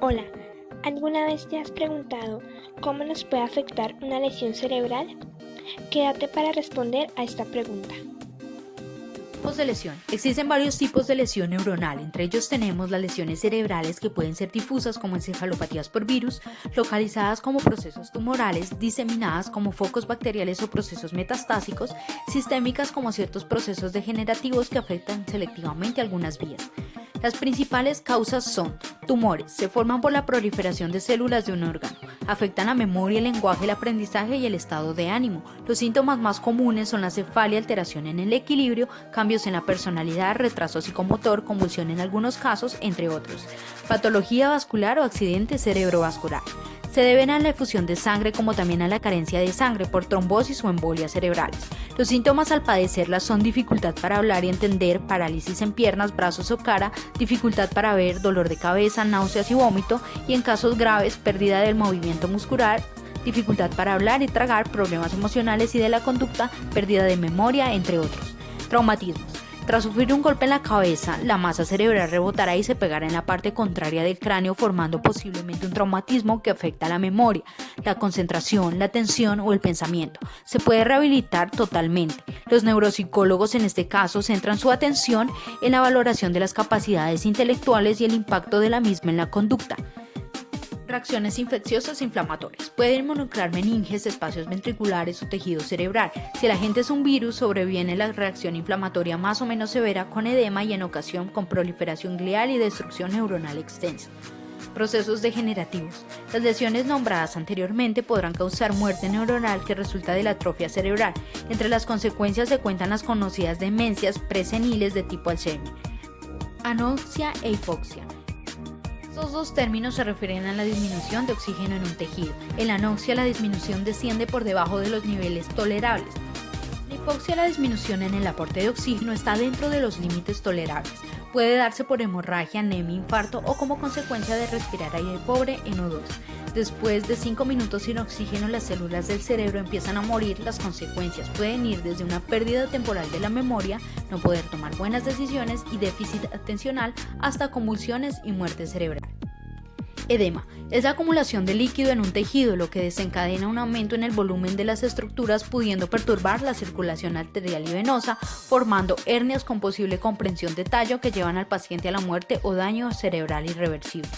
Hola, ¿alguna vez te has preguntado cómo nos puede afectar una lesión cerebral? Quédate para responder a esta pregunta. Tipos de lesión. Existen varios tipos de lesión neuronal. Entre ellos tenemos las lesiones cerebrales que pueden ser difusas como encefalopatías por virus, localizadas como procesos tumorales, diseminadas como focos bacteriales o procesos metastásicos, sistémicas como ciertos procesos degenerativos que afectan selectivamente algunas vías. Las principales causas son tumores, se forman por la proliferación de células de un órgano, afectan la memoria, el lenguaje, el aprendizaje y el estado de ánimo. Los síntomas más comunes son la cefalia, alteración en el equilibrio, cambios en la personalidad, retraso psicomotor, convulsión en algunos casos, entre otros. Patología vascular o accidente cerebrovascular. Se deben a la efusión de sangre como también a la carencia de sangre por trombosis o embolias cerebrales. Los síntomas al padecerlas son dificultad para hablar y entender, parálisis en piernas, brazos o cara, dificultad para ver, dolor de cabeza, náuseas y vómito, y en casos graves, pérdida del movimiento muscular, dificultad para hablar y tragar, problemas emocionales y de la conducta, pérdida de memoria, entre otros. Traumatismos. Tras sufrir un golpe en la cabeza, la masa cerebral rebotará y se pegará en la parte contraria del cráneo, formando posiblemente un traumatismo que afecta a la memoria, la concentración, la atención o el pensamiento. Se puede rehabilitar totalmente. Los neuropsicólogos en este caso centran su atención en la valoración de las capacidades intelectuales y el impacto de la misma en la conducta. Reacciones infecciosas e inflamatorias. Pueden involucrar meninges, espacios ventriculares o tejido cerebral. Si el agente es un virus, sobreviene la reacción inflamatoria más o menos severa con edema y en ocasión con proliferación glial y destrucción neuronal extensa. Procesos degenerativos. Las lesiones nombradas anteriormente podrán causar muerte neuronal que resulta de la atrofia cerebral. Entre las consecuencias se cuentan las conocidas demencias preseniles de tipo Alzheimer. Anoxia e hipoxia. Estos dos términos se refieren a la disminución de oxígeno en un tejido. En la anoxia la disminución desciende por debajo de los niveles tolerables. En la hipoxia la disminución en el aporte de oxígeno está dentro de los límites tolerables. Puede darse por hemorragia, anemia, infarto o como consecuencia de respirar aire pobre en O2. Después de 5 minutos sin oxígeno, las células del cerebro empiezan a morir. Las consecuencias pueden ir desde una pérdida temporal de la memoria, no poder tomar buenas decisiones y déficit atencional, hasta convulsiones y muerte cerebral. Edema. Es la acumulación de líquido en un tejido, lo que desencadena un aumento en el volumen de las estructuras, pudiendo perturbar la circulación arterial y venosa, formando hernias con posible comprensión de tallo que llevan al paciente a la muerte o daño cerebral irreversible.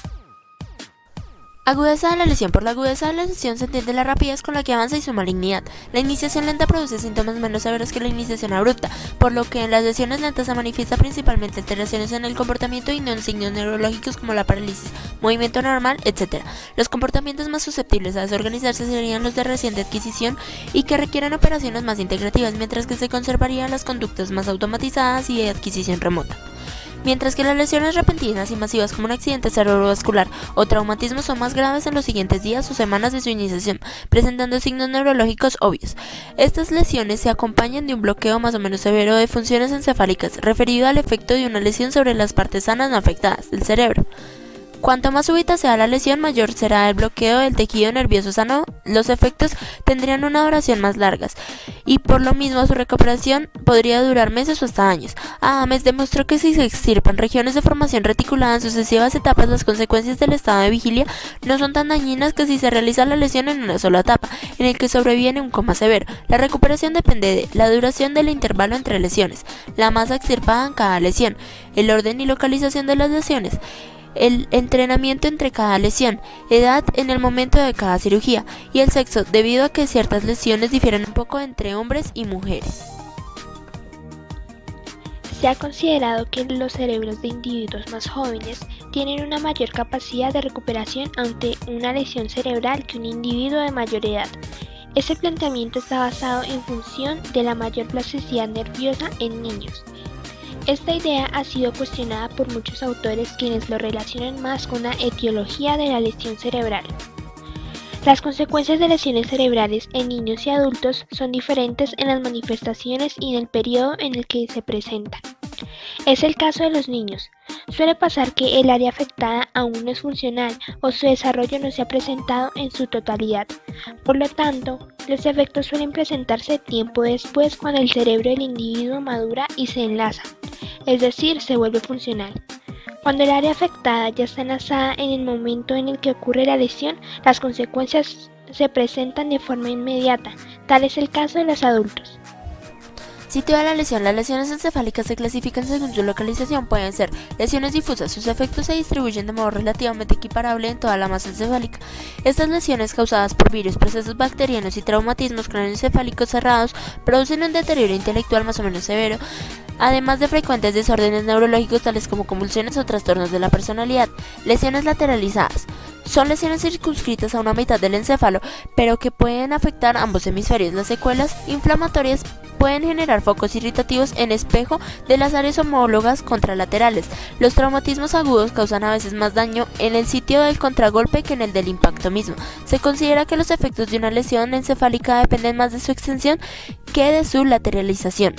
Agudeza de la lesión. Por la agudeza de la lesión se entiende la rapidez con la que avanza y su malignidad. La iniciación lenta produce síntomas menos severos que la iniciación abrupta, por lo que en las lesiones lentas se manifiesta principalmente alteraciones en el comportamiento y no en signos neurológicos como la parálisis, movimiento normal, etc. Los comportamientos más susceptibles a desorganizarse serían los de reciente adquisición y que requieran operaciones más integrativas, mientras que se conservarían las conductas más automatizadas y de adquisición remota. Mientras que las lesiones repentinas y masivas como un accidente cerebrovascular o traumatismo son más graves en los siguientes días o semanas de su iniciación, presentando signos neurológicos obvios. Estas lesiones se acompañan de un bloqueo más o menos severo de funciones encefálicas, referido al efecto de una lesión sobre las partes sanas no afectadas del cerebro. Cuanto más súbita sea la lesión, mayor será el bloqueo del tejido nervioso sano. Los efectos tendrían una duración más largas y por lo mismo su recuperación podría durar meses o hasta años. Ames demostró que si se extirpan regiones de formación reticulada en sucesivas etapas, las consecuencias del estado de vigilia no son tan dañinas que si se realiza la lesión en una sola etapa, en el que sobreviene un coma severo. La recuperación depende de la duración del intervalo entre lesiones, la masa extirpada en cada lesión, el orden y localización de las lesiones, el entrenamiento entre cada lesión, edad en el momento de cada cirugía y el sexo, debido a que ciertas lesiones difieren un poco entre hombres y mujeres. Se ha considerado que los cerebros de individuos más jóvenes tienen una mayor capacidad de recuperación ante una lesión cerebral que un individuo de mayor edad. Este planteamiento está basado en función de la mayor plasticidad nerviosa en niños. Esta idea ha sido cuestionada por muchos autores, quienes lo relacionan más con la etiología de la lesión cerebral. Las consecuencias de lesiones cerebrales en niños y adultos son diferentes en las manifestaciones y en el periodo en el que se presentan. Es el caso de los niños. Suele pasar que el área afectada aún no es funcional o su desarrollo no se ha presentado en su totalidad. Por lo tanto, los efectos suelen presentarse tiempo después, cuando el cerebro del individuo madura y se enlaza, es decir, se vuelve funcional. Cuando el área afectada ya está enlazada en el momento en el que ocurre la lesión, las consecuencias se presentan de forma inmediata. Tal es el caso de los adultos. Sitio de la lesión. Las lesiones encefálicas se clasifican según su localización. Pueden ser lesiones difusas. Sus efectos se distribuyen de modo relativamente equiparable en toda la masa encefálica. Estas lesiones causadas por virus, procesos bacterianos y traumatismos craneoencefálicos cerrados producen un deterioro intelectual más o menos severo, además de frecuentes desórdenes neurológicos tales como convulsiones o trastornos de la personalidad. Lesiones lateralizadas. Son lesiones circunscritas a una mitad del encéfalo, pero que pueden afectar ambos hemisferios. Las secuelas inflamatorias pueden generar focos irritativos en espejo de las áreas homólogas contralaterales. Los traumatismos agudos causan a veces más daño en el sitio del contragolpe que en el del impacto mismo. Se considera que los efectos de una lesión encefálica dependen más de su extensión que de su lateralización.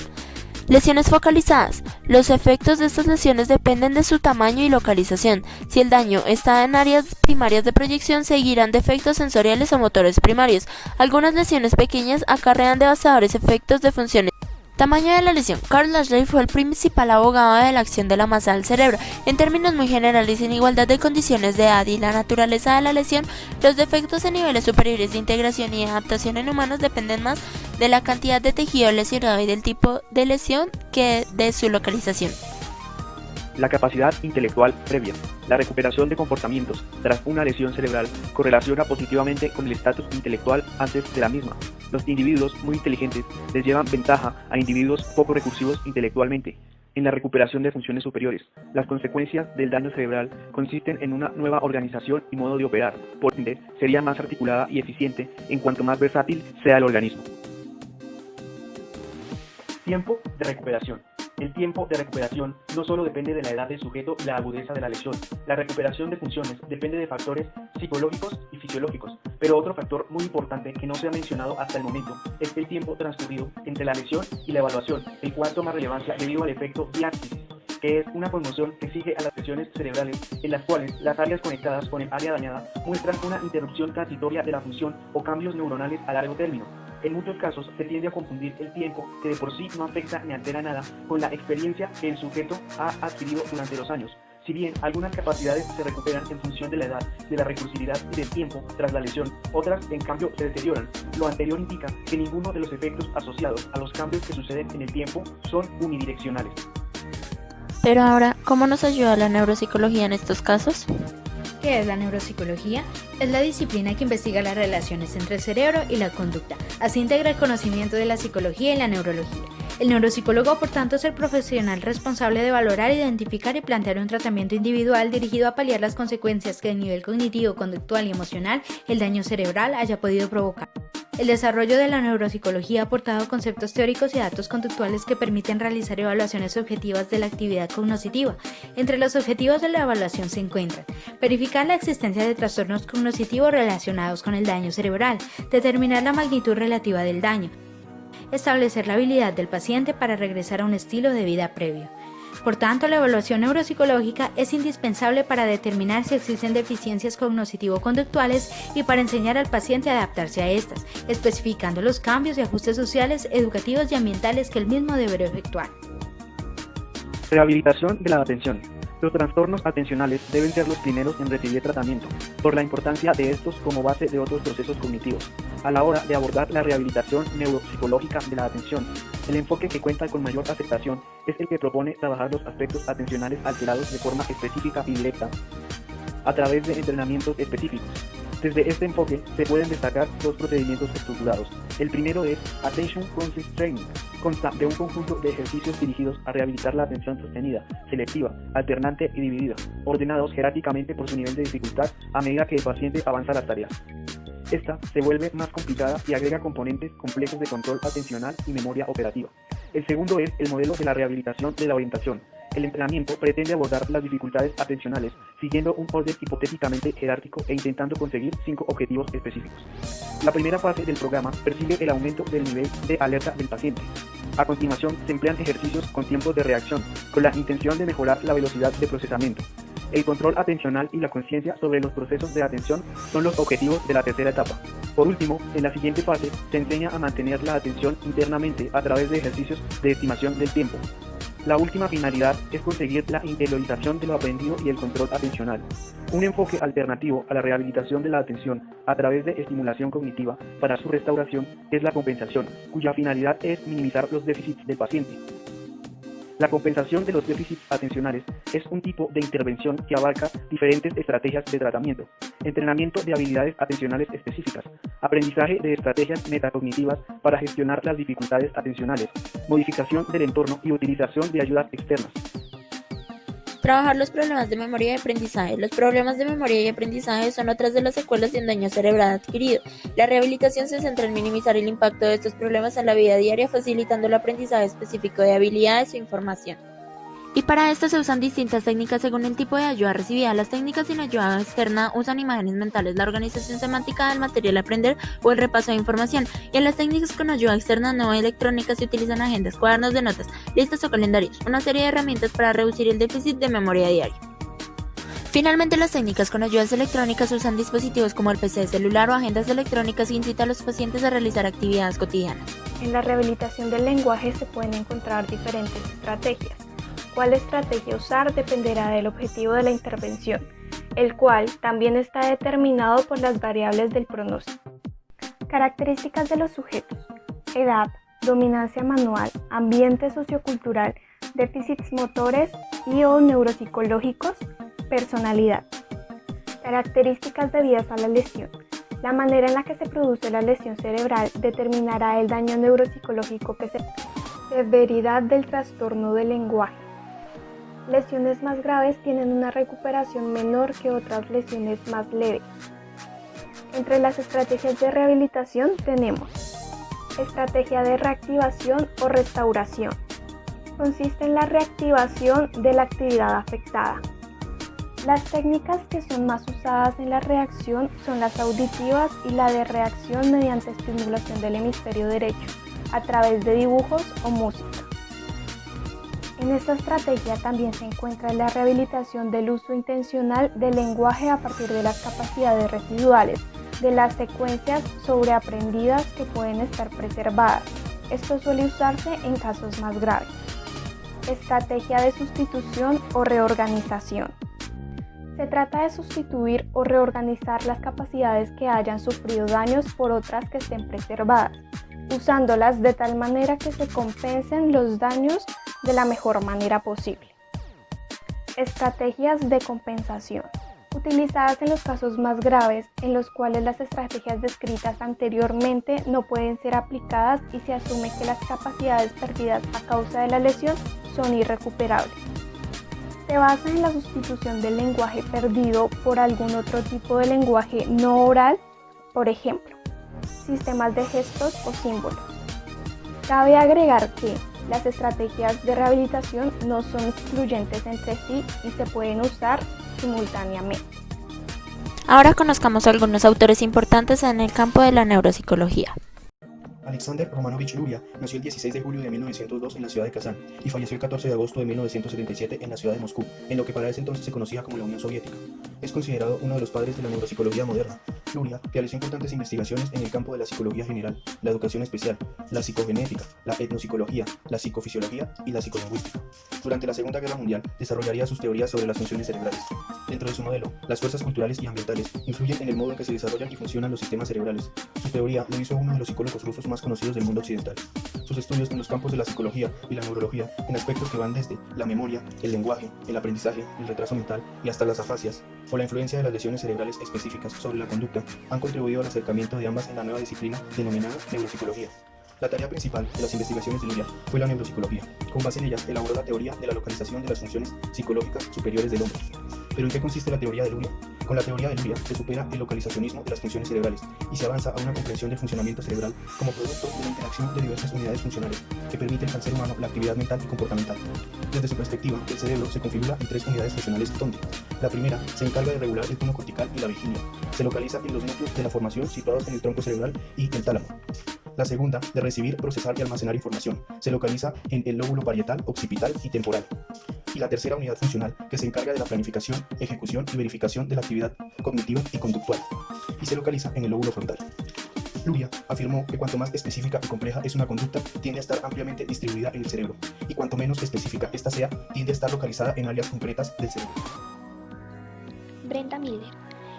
Lesiones focalizadas. Los efectos de estas lesiones dependen de su tamaño y localización. Si el daño está en áreas primarias de proyección, seguirán defectos sensoriales o motores primarios. Algunas lesiones pequeñas acarrean devastadores efectos de funciones. Tamaño de la lesión. Carl Lashley fue el principal abogado de la acción de la masa del cerebro. En términos muy generales, en igualdad de condiciones de edad y la naturaleza de la lesión, los defectos en niveles superiores de integración y adaptación en humanos dependen más de la cantidad de tejido lesionado y del tipo de lesión que de su localización. La capacidad intelectual previa. La recuperación de comportamientos tras una lesión cerebral correlaciona positivamente con el estatus intelectual antes de la misma. Los individuos muy inteligentes les llevan ventaja a individuos poco recursivos intelectualmente en la recuperación de funciones superiores. Las consecuencias del daño cerebral consisten en una nueva organización y modo de operar, por ende, sería más articulada y eficiente en cuanto más versátil sea el organismo. Tiempo de recuperación. El tiempo de recuperación no solo depende de la edad del sujeto y la agudeza de la lesión. La recuperación de funciones depende de factores psicológicos y fisiológicos, pero otro factor muy importante que no se ha mencionado hasta el momento es el tiempo transcurrido entre la lesión y la evaluación, el cual toma relevancia debido al efecto diástasis, que es una conmoción que sigue a las lesiones cerebrales en las cuales las áreas conectadas con el área dañada muestran una interrupción transitoria de la función o cambios neuronales a largo término. En muchos casos se tiende a confundir el tiempo, que de por sí no afecta ni altera nada, con la experiencia que el sujeto ha adquirido durante los años. Si bien algunas capacidades se recuperan en función de la edad, de la recursividad y del tiempo tras la lesión, otras en cambio se deterioran. Lo anterior indica que ninguno de los efectos asociados a los cambios que suceden en el tiempo son unidireccionales. Pero ahora, ¿cómo nos ayuda la neuropsicología en estos casos? ¿Qué es la neuropsicología? Es la disciplina que investiga las relaciones entre el cerebro y la conducta. Así integra el conocimiento de la psicología y la neurología. El neuropsicólogo, por tanto, es el profesional responsable de valorar, identificar y plantear un tratamiento individual dirigido a paliar las consecuencias que a nivel cognitivo, conductual y emocional el daño cerebral haya podido provocar. El desarrollo de la neuropsicología ha aportado conceptos teóricos y datos conductuales que permiten realizar evaluaciones objetivas de la actividad cognitiva. Entre los objetivos de la evaluación se encuentran: verificar la existencia de trastornos cognitivos relacionados con el daño cerebral, determinar la magnitud relativa del daño, establecer la habilidad del paciente para regresar a un estilo de vida previo. Por tanto, la evaluación neuropsicológica es indispensable para determinar si existen deficiencias cognitivo-conductuales y para enseñar al paciente a adaptarse a estas, especificando los cambios y ajustes sociales, educativos y ambientales que él mismo deberá efectuar. Rehabilitación de la atención. Los trastornos atencionales deben ser los primeros en recibir tratamiento, por la importancia de estos como base de otros procesos cognitivos. A la hora de abordar la rehabilitación neuropsicológica de la atención, el enfoque que cuenta con mayor aceptación es el que propone trabajar los aspectos atencionales alterados de forma específica y directa, a través de entrenamientos específicos. Desde este enfoque se pueden destacar dos procedimientos estructurados. El primero es Attention Conscious Training. Consta de un conjunto de ejercicios dirigidos a rehabilitar la atención sostenida, selectiva, alternante y dividida, ordenados jerárquicamente por su nivel de dificultad a medida que el paciente avanza las tareas. Esta se vuelve más complicada y agrega componentes complejos de control atencional y memoria operativa. El segundo es el modelo de la rehabilitación de la orientación. El entrenamiento pretende abordar las dificultades atencionales siguiendo un orden hipotéticamente jerárquico e intentando conseguir 5 objetivos específicos. La primera fase del programa persigue el aumento del nivel de alerta del paciente. A continuación, se emplean ejercicios con tiempos de reacción, con la intención de mejorar la velocidad de procesamiento. El control atencional y la conciencia sobre los procesos de atención son los objetivos de la tercera etapa. Por último, en la siguiente fase, se enseña a mantener la atención internamente a través de ejercicios de estimación del tiempo. La última finalidad es conseguir la interiorización de lo aprendido y el control atencional. Un enfoque alternativo a la rehabilitación de la atención a través de estimulación cognitiva para su restauración es la compensación, cuya finalidad es minimizar los déficits del paciente. La compensación de los déficits atencionales es un tipo de intervención que abarca diferentes estrategias de tratamiento: entrenamiento de habilidades atencionales específicas, aprendizaje de estrategias metacognitivas para gestionar las dificultades atencionales, modificación del entorno y utilización de ayudas externas. Trabajar los problemas de memoria y aprendizaje. Los problemas de memoria y aprendizaje son otras de las secuelas de un daño cerebral adquirido. La rehabilitación se centra en minimizar el impacto de estos problemas en la vida diaria, facilitando el aprendizaje específico de habilidades o información. Y para esto se usan distintas técnicas según el tipo de ayuda recibida. Las técnicas sin ayuda externa usan imágenes mentales, la organización semántica del material a aprender o el repaso de información. Y en las técnicas con ayuda externa no electrónica se utilizan agendas, cuadernos de notas, listas o calendarios, una serie de herramientas para reducir el déficit de memoria diaria. Finalmente, las técnicas con ayudas electrónicas usan dispositivos como el PC celular o agendas electrónicas que incitan a los pacientes a realizar actividades cotidianas. En la rehabilitación del lenguaje se pueden encontrar diferentes estrategias. ¿Cuál estrategia usar? Dependerá del objetivo de la intervención, el cual también está determinado por las variables del pronóstico. Características de los sujetos: edad, dominancia manual, ambiente sociocultural, déficits motores y o neuropsicológicos, personalidad. Características debidas a la lesión. La manera en la que se produce la lesión cerebral determinará el daño neuropsicológico que se severidad del trastorno del lenguaje. Lesiones más graves tienen una recuperación menor que otras lesiones más leves. Entre las estrategias de rehabilitación tenemos estrategia de reactivación o restauración. Consiste en la reactivación de la actividad afectada. Las técnicas que son más usadas en la reacción son las auditivas y la de reacción mediante estimulación del hemisferio derecho, a través de dibujos o música. En esta estrategia también se encuentra la rehabilitación del uso intencional del lenguaje a partir de las capacidades residuales, de las secuencias sobreaprendidas que pueden estar preservadas. Esto suele usarse en casos más graves. Estrategia de sustitución o reorganización. Se trata de sustituir o reorganizar las capacidades que hayan sufrido daños por otras que estén preservadas, usándolas de tal manera que se compensen los daños de la mejor manera posible. Estrategias de compensación. Utilizadas en los casos más graves, en los cuales las estrategias descritas anteriormente no pueden ser aplicadas y se asume que las capacidades perdidas a causa de la lesión son irrecuperables. Se basa en la sustitución del lenguaje perdido por algún otro tipo de lenguaje no oral, por ejemplo, sistemas de gestos o símbolos. Cabe agregar que las estrategias de rehabilitación no son excluyentes entre sí y se pueden usar simultáneamente. Ahora conozcamos algunos autores importantes en el campo de la neuropsicología. Alexander Romanovich Luria nació el 16 de julio de 1902 en la ciudad de Kazán y falleció el 14 de agosto de 1977 en la ciudad de Moscú, en lo que para ese entonces se conocía como la Unión Soviética. Es considerado uno de los padres de la neuropsicología moderna. Luria realizó importantes investigaciones en el campo de la psicología general, la educación especial, la psicogenética, la etnopsicología, la psicofisiología y la psicolingüística. Durante la Segunda Guerra Mundial desarrollaría sus teorías sobre las funciones cerebrales. Dentro de su modelo, las fuerzas culturales y ambientales influyen en el modo en que se desarrollan y funcionan los sistemas cerebrales. Su teoría lo hizo uno de los psicólogos rusos más conocidos del mundo occidental. Sus estudios en los campos de la psicología y la neurología, en aspectos que van desde la memoria, el lenguaje, el aprendizaje, el retraso mental y hasta las afasias, o la influencia de las lesiones cerebrales específicas sobre la conducta, han contribuido al acercamiento de ambas en la nueva disciplina denominada neuropsicología. La tarea principal de las investigaciones de Luria fue la neuropsicología. Con base en ellas, elaboró la teoría de la localización de las funciones psicológicas superiores del hombre. ¿Pero en qué consiste la teoría de Luria? Con la teoría de Luria se supera el localizacionismo de las funciones cerebrales y se avanza a una comprensión del funcionamiento cerebral como producto de la interacción de diversas unidades funcionales que permiten al ser humano la actividad mental y comportamental. Desde su perspectiva, el cerebro se configura en tres unidades funcionales donde la primera se encarga de regular el tono cortical y la vigilia. Se localiza en los núcleos de la formación situados en el tronco cerebral y el tálamo. La segunda, de recibir, procesar y almacenar información, se localiza en el lóbulo parietal, occipital y temporal. Y la tercera unidad funcional, que se encarga de la planificación, ejecución y verificación de la actividad cognitiva y conductual, y se localiza en el lóbulo frontal. Luria afirmó que cuanto más específica y compleja es una conducta, tiende a estar ampliamente distribuida en el cerebro, y cuanto menos específica ésta sea, tiende a estar localizada en áreas concretas del cerebro. Brenda Milner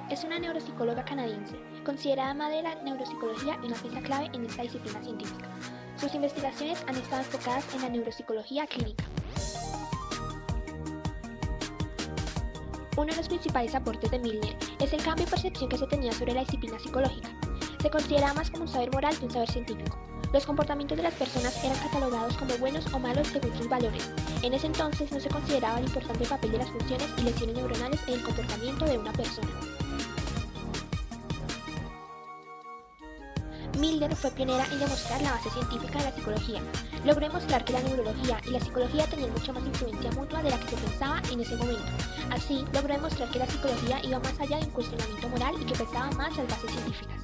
es una neuropsicóloga canadiense, considerada madre de la neuropsicología y una pieza clave en esta disciplina científica. Sus investigaciones han estado enfocadas en la neuropsicología clínica. Uno de los principales aportes de Milner es el cambio de percepción que se tenía sobre la disciplina psicológica. Se consideraba más como un saber moral que un saber científico. Los comportamientos de las personas eran catalogados como buenos o malos según sus valores. En ese entonces no se consideraba el importante papel de las funciones y lesiones neuronales en el comportamiento de una persona. Milner fue pionera en demostrar la base científica de la psicología. Logró demostrar que la neurología y la psicología tenían mucha más influencia mutua de la que se pensaba en ese momento. Así, logró demostrar que la psicología iba más allá de un cuestionamiento moral y que pesaba más las bases científicas.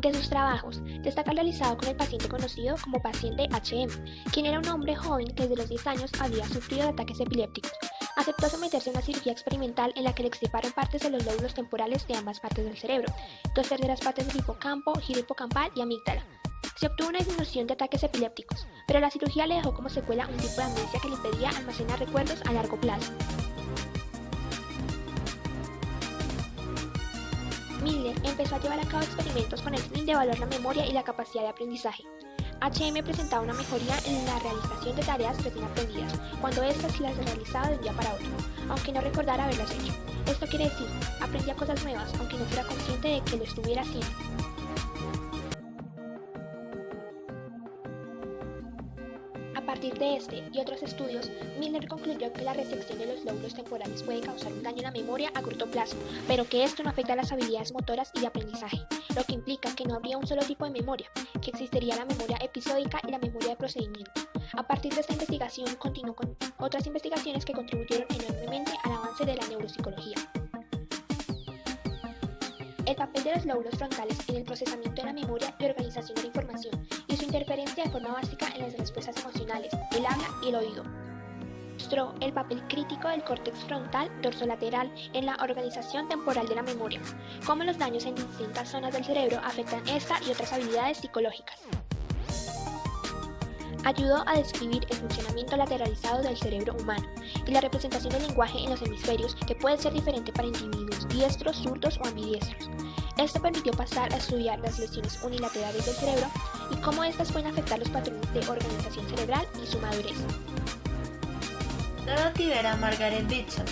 De sus trabajos, destaca el realizado con el paciente conocido como paciente HM, quien era un hombre joven que desde los 10 años había sufrido de ataques epilépticos. Aceptó someterse a una cirugía experimental en la que le extirparon partes de los lóbulos temporales de ambas partes del cerebro, 2/3 partes del hipocampo, giro hipocampal y amígdala. Se obtuvo una disminución de ataques epilépticos, pero la cirugía le dejó como secuela un tipo de amnesia que le impedía almacenar recuerdos a largo plazo. Milner empezó a llevar a cabo experimentos con el fin de evaluar la memoria y la capacidad de aprendizaje. HM presentaba una mejoría en la realización de tareas recién aprendidas, cuando éstas las realizaba de un día para otro, aunque no recordara haberlas hecho. Esto quiere decir, aprendía cosas nuevas, aunque no fuera consciente de que lo estuviera haciendo. A partir de este y otros estudios, Milner concluyó que la resección de los lóbulos temporales puede causar un daño en la memoria a corto plazo, pero que esto no afecta a las habilidades motoras y de aprendizaje, lo que implica que no habría un solo tipo de memoria, que existiría la memoria episódica y la memoria de procedimiento. A partir de esta investigación, continuó con otras investigaciones que contribuyeron enormemente al avance de la neuropsicología. El papel de los lóbulos frontales en el procesamiento de la memoria y organización de la información y su interferencia de forma básica en las respuestas emocionales, el habla y el oído. Mostró el papel crítico del córtex frontal dorsolateral en la organización temporal de la memoria, cómo los daños en distintas zonas del cerebro afectan esta y otras habilidades psicológicas. Ayudó a describir el funcionamiento lateralizado del cerebro humano y la representación del lenguaje en los hemisferios, que puede ser diferente para individuos diestros, zurdos o ambidiestros. Esto permitió pasar a estudiar las lesiones unilaterales del cerebro y cómo estas pueden afectar los patrones de organización cerebral y su madurez. Dorothy Vera Margaret Bishop.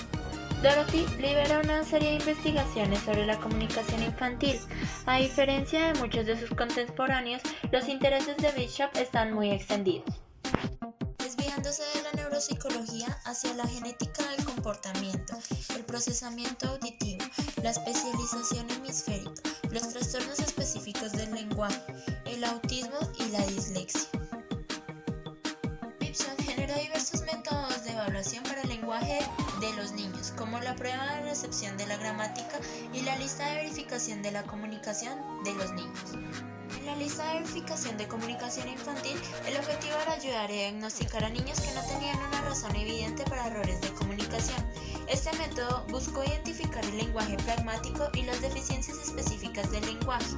Dorothy lidera una serie de investigaciones sobre la comunicación infantil. A diferencia de muchos de sus contemporáneos, los intereses de Bishop están muy extendidos, desviándose de la neuropsicología hacia la genética del comportamiento, el procesamiento auditivo, la especialización hemisférica, los trastornos específicos del lenguaje, el autismo y la dislexia. Bishop generó diversos métodos de evaluación para el lenguaje de los niños, como la prueba de recepción de la gramática y la lista de verificación de la comunicación de los niños. En la lista de verificación de comunicación infantil, el objetivo era ayudar a diagnosticar a niños que no tenían una razón evidente para errores de comunicación. Este método buscó identificar el lenguaje pragmático y las deficiencias específicas del lenguaje,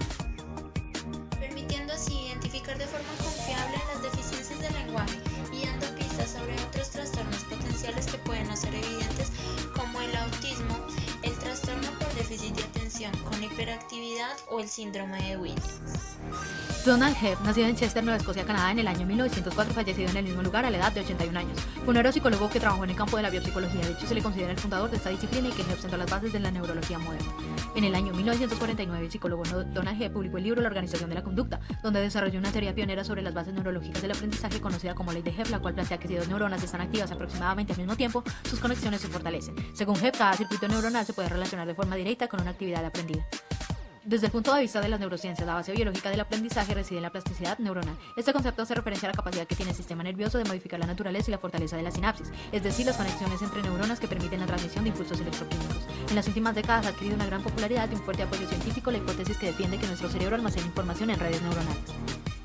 permitiendo así identificar de forma confiable las deficiencias del lenguaje y dando pistas sobre otros trastornos potenciales que pueden no ser evidentes, como el autismo, el trastorno por déficit de atención con hiperactividad o el síndrome de Williams. Donald Hebb, nacido en Chester, Nueva Escocia, Canadá, en el año 1904, fallecido en el mismo lugar a la edad de 81 años. Fue un neuropsicólogo que trabajó en el campo de la biopsicología. De hecho, se le considera el fundador de esta disciplina y que Hebb sentó las bases de la neurología moderna. En el año 1949, el psicólogo Donald Hebb publicó el libro La organización de la conducta, donde desarrolló una teoría pionera sobre las bases neurológicas del aprendizaje conocida como ley de Hebb, la cual plantea que si dos neuronas están activas aproximadamente al mismo tiempo, sus conexiones se fortalecen. Según Hebb, cada circuito neuronal se puede relacionar de forma directa con una actividad aprendida. Desde el punto de vista de las neurociencias, la base biológica del aprendizaje reside en la plasticidad neuronal. Este concepto hace referencia a la capacidad que tiene el sistema nervioso de modificar la naturaleza y la fortaleza de la sinapsis, es decir, las conexiones entre neuronas que permiten la transmisión de impulsos electroquímicos. En las últimas décadas ha adquirido una gran popularidad y un fuerte apoyo científico la hipótesis que defiende que nuestro cerebro almacena información en redes neuronales.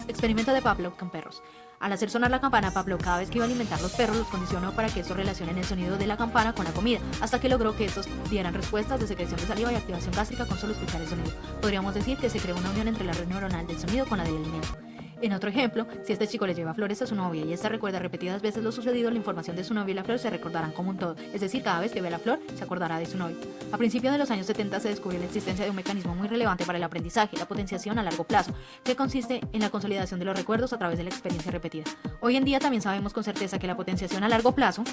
Experimento de Pavlov con perros. Al hacer sonar la campana, Pavlov cada vez que iba a alimentar los perros los condicionó para que estos relacionen el sonido de la campana con la comida, hasta que logró que estos dieran respuestas de secreción de saliva y activación gástrica con solo escuchar el sonido. Podríamos decir que se creó una unión entre la red neuronal del sonido con la del alimento. En otro ejemplo, si este chico le lleva flores a su novia y esta recuerda repetidas veces lo sucedido, la información de su novia y la flor se recordarán como un todo, es decir, cada vez que ve la flor se acordará de su novio. A principios de los años 70 se descubrió la existencia de un mecanismo muy relevante para el aprendizaje, la potenciación a largo plazo, que consiste en la consolidación de los recuerdos a través de la experiencia repetida. Hoy en día también sabemos con certeza que la potenciación a largo plazo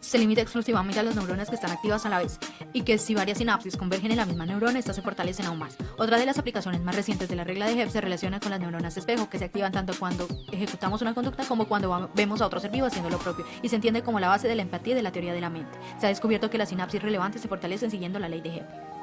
se limita exclusivamente a las neuronas que están activas a la vez, y que si varias sinapsis convergen en la misma neurona, estas se fortalecen aún más. Otra de las aplicaciones más recientes de la regla de Hebb se relaciona con las neuronas de espejo, que se activan tanto cuando ejecutamos una conducta como cuando vemos a otro ser vivo haciendo lo propio, y se entiende como la base de la empatía y de la teoría de la mente. Se ha descubierto que las sinapsis relevantes se fortalecen siguiendo la ley de Hebb.